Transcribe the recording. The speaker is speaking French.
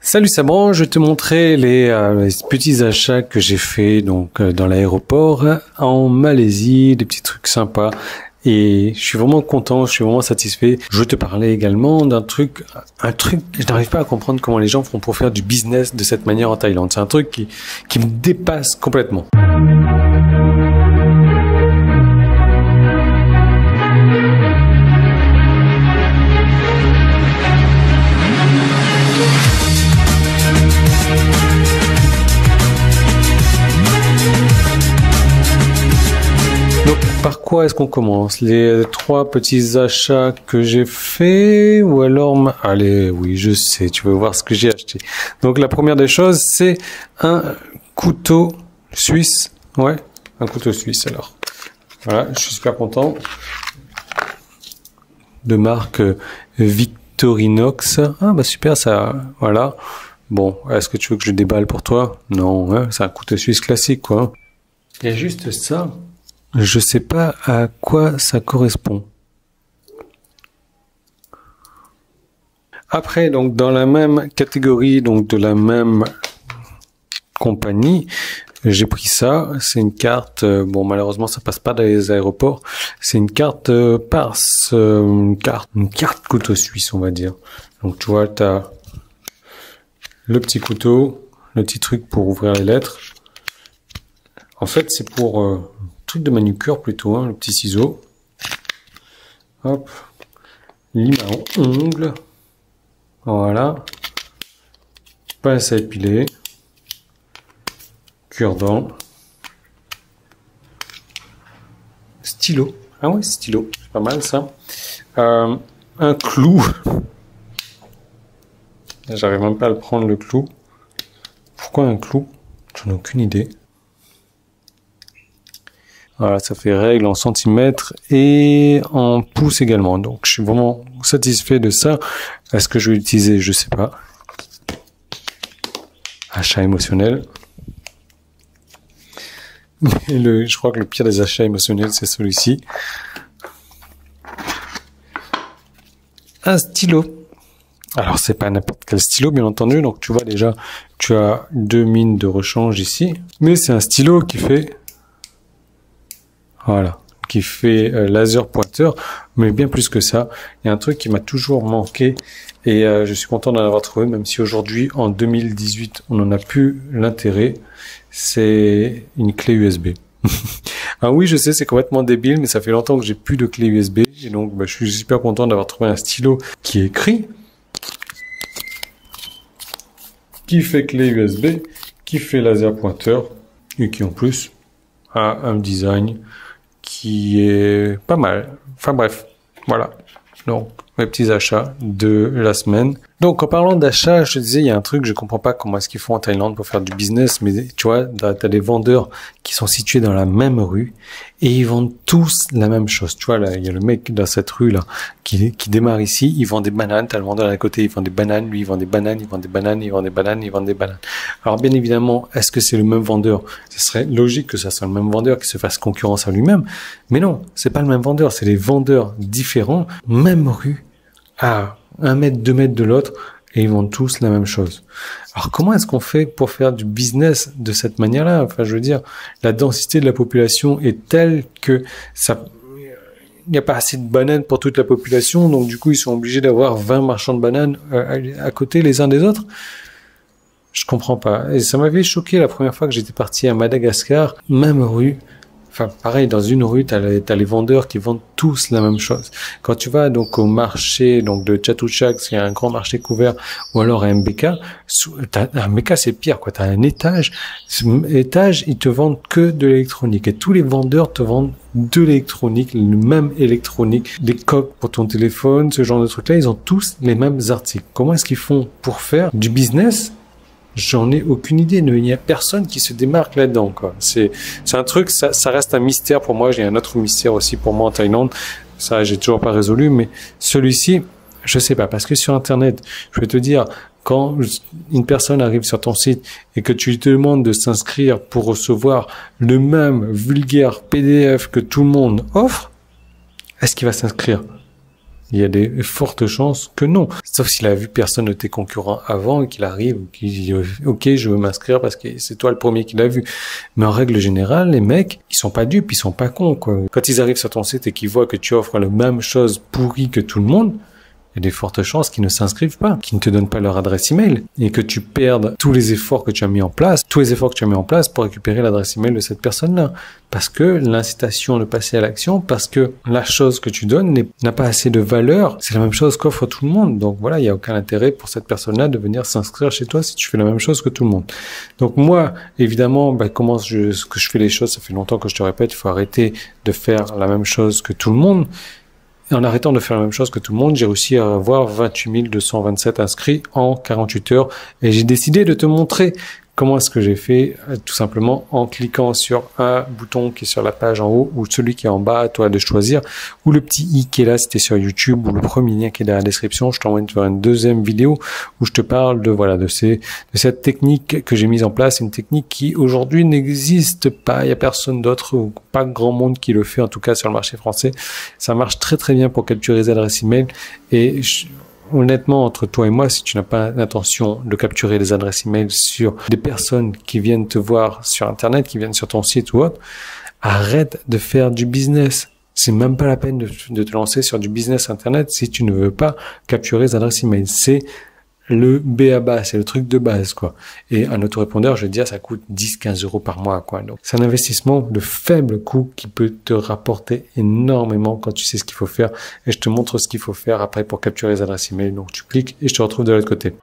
Salut Sabran, je vais te montrer les petits achats que j'ai fait dans l'aéroport en Malaisie, des petits trucs sympas. Et je suis vraiment content, je suis vraiment satisfait. Je veux te parler également d'un truc, je n'arrive pas à comprendre comment les gens font pour faire du business de cette manière en Thaïlande. C'est un truc qui me dépasse complètement. Donc, par quoi est-ce qu'on commence? Les 3 petits achats que j'ai fait, ou alors, allez, oui, je sais, tu veux voir ce que j'ai acheté. Donc, la première des choses, c'est un couteau suisse. Ouais, un couteau suisse, alors. Voilà, je suis super content. De marque Victorinox. Ah, bah, super, ça, voilà. Bon, est-ce que tu veux que je déballe pour toi? Non, hein, c'est un couteau suisse classique, quoi. Il y a juste ça. Je sais pas à quoi ça correspond. Après, donc, dans la même catégorie, donc, de la même compagnie, j'ai pris ça. C'est une carte, bon, malheureusement, ça passe pas dans les aéroports. C'est une carte Parse, une carte couteau suisse, on va dire. Donc, tu vois, t'as le petit couteau, le petit truc pour ouvrir les lettres. En fait, c'est pour truc de manucure plutôt, hein, le petit ciseau. Hop, lime à ongles. Voilà. Pince à épiler. Cure-dent. Stylo. Ah ouais, stylo. C'est pas mal ça. Un clou. J'arrive même pas à le prendre, le clou. Pourquoi un clou? J'en ai aucune idée. Voilà, ça fait règle en centimètres et en pouces également. Donc, je suis vraiment satisfait de ça. Est-ce que je vais l'utiliser? Je sais pas. Achat émotionnel. Mais je crois que le pire des achats émotionnels, c'est celui-ci. Un stylo. Alors, c'est pas n'importe quel stylo, bien entendu. Donc, tu vois déjà, tu as 2 mines de rechange ici. Mais c'est un stylo qui fait... Voilà, qui fait laser pointeur, mais bien plus que ça. Il y a un truc qui m'a toujours manqué et je suis content d'en avoir trouvé, même si aujourd'hui, en 2018, on n'en a plus l'intérêt. C'est une clé USB. Ah oui, je sais, c'est complètement débile, mais ça fait longtemps que j'ai plus de clé USB et donc je suis super content d'avoir trouvé un stylo qui écrit, qui fait clé USB, qui fait laser pointeur et qui en plus a un design qui est pas mal. Enfin bref, voilà. Donc, mes petits achats de la semaine. Donc, en parlant d'achats, je te disais, il y a un truc, je comprends pas comment est-ce qu'ils font en Thaïlande pour faire du business, mais tu vois, t'as des vendeurs qui sont situés dans la même rue et ils vendent tous la même chose. Tu vois, là, il y a le mec dans cette rue-là qui démarre ici, il vend des bananes, t'as le vendeur à côté, il vend des bananes, lui, il vend des bananes, il vend des bananes, il vend des bananes, il vend des bananes. Alors, bien évidemment, est-ce que c'est le même vendeur? Ce serait logique que ça soit le même vendeur qui se fasse concurrence à lui-même. Mais non, c'est pas le même vendeur, c'est des vendeurs différents, même rue, à 1 mètre, 2 mètres de l'autre, et ils vendent tous la même chose. Alors, comment est-ce qu'on fait pour faire du business de cette manière-là? Enfin, je veux dire, la densité de la population est telle que il n'y a pas assez de bananes pour toute la population, donc du coup, ils sont obligés d'avoir 20 marchands de bananes à côté les uns des autres. Je comprends pas. Et ça m'avait choqué la première fois que j'étais parti à Madagascar, même rue. Enfin, pareil, dans une rue, t'as les vendeurs qui vendent tous la même chose. Quand tu vas donc au marché donc de Chatuchak, c'est un grand marché couvert, ou alors à MBK, à MBK c'est pire, quoi. T'as un étage, ils te vendent que de l'électronique. Et tous les vendeurs te vendent de l'électronique, le même électronique, des coques pour ton téléphone, ce genre de trucs-là, ils ont tous les mêmes articles. Comment est-ce qu'ils font pour faire du business? J'en ai aucune idée. Il n'y a personne qui se démarque là-dedans, quoi. C'est un truc, ça reste un mystère pour moi. J'ai un autre mystère aussi pour moi en Thaïlande. Ça, j'ai toujours pas résolu, mais celui-ci, je sais pas, parce que sur Internet, je vais te dire, quand une personne arrive sur ton site et que tu lui demandes de s'inscrire pour recevoir le même vulgaire PDF que tout le monde offre, est-ce qu'il va s'inscrire? Il y a des fortes chances que non. Sauf s'il a vu personne de tes concurrents avant et qu'il arrive, qu'il dit ok, je veux m'inscrire parce que c'est toi le premier qui l'a vu. Mais en règle générale, les mecs, ils sont pas dupes, ils sont pas cons, quoi. Quand ils arrivent sur ton site et qu'ils voient que tu offres la même chose pourrie que tout le monde, il y a des fortes chances qu'ils ne s'inscrivent pas, qu'ils ne te donnent pas leur adresse email et que tu perdes tous les efforts que tu as mis en place, pour récupérer l'adresse email de cette personne-là. Parce que l'incitation de passer à l'action, parce que la chose que tu donnes n'a pas assez de valeur, c'est la même chose qu'offre tout le monde. Donc voilà, il n'y a aucun intérêt pour cette personne-là de venir s'inscrire chez toi si tu fais la même chose que tout le monde. Donc moi, évidemment, comment je fais les choses, ça fait longtemps que je te répète, il faut arrêter de faire la même chose que tout le monde. Et en arrêtant de faire la même chose que tout le monde, j'ai réussi à avoir 28 227 inscrits en 48 heures. Et j'ai décidé de te montrer comment est-ce que j'ai fait, tout simplement en cliquant sur un bouton qui est sur la page en haut ou celui qui est en bas, à toi de choisir, ou le petit i qui est là, c'était sur YouTube, ou le premier lien qui est dans la description. Je t'envoie vers une deuxième vidéo où je te parle de cette technique que j'ai mise en place, une technique qui aujourd'hui n'existe pas, il y a personne d'autre ou pas grand monde qui le fait, en tout cas sur le marché français. Ça marche très très bien pour capturer les adresses email et honnêtement, entre toi et moi, si tu n'as pas l'intention de capturer les adresses email sur des personnes qui viennent te voir sur Internet, qui viennent sur ton site ou autre, arrête de faire du business. C'est même pas la peine de te lancer sur du business Internet si tu ne veux pas capturer les adresses email. C'est le B.A.-ba, c'est le truc de base, quoi. Et un autorépondeur, je vais te dire, ça coûte 10-15 euros par mois, quoi. Donc, c'est un investissement de faible coût qui peut te rapporter énormément quand tu sais ce qu'il faut faire. Et je te montre ce qu'il faut faire après pour capturer les adresses email. Donc, tu cliques et je te retrouve de l'autre côté.